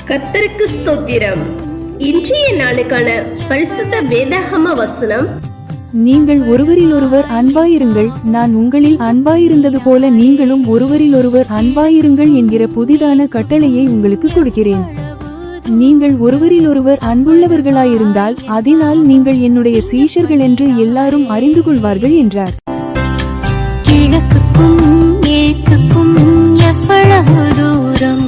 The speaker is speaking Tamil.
கர்த்தருக்கு ஸ்தோத்திரம். இன்றைய நாளுக்கான பரிசுத்த வேதாகம வசனம், நீங்கள் ஒருவரிலொருவர் அன்பாயிருங்கள், நான் உங்களில் அன்பாயிருந்தது போல நீங்களும் ஒருவரிலொருவர் அன்பாயிருங்கள் என்கிற புதிதான கட்டளையை உங்களுக்கு கொடுக்கிறேன். நீங்கள் ஒருவரிலொருவர் அன்புள்ளவர்களாயிருந்தால் அதனால் நீங்கள் என்னுடைய சீஷர்கள் என்று எல்லாரும் அறிந்து கொள்வார்கள் என்றார். கிழக்குக்கும் மேற்குக்கும் எவ்வளவு தூரம்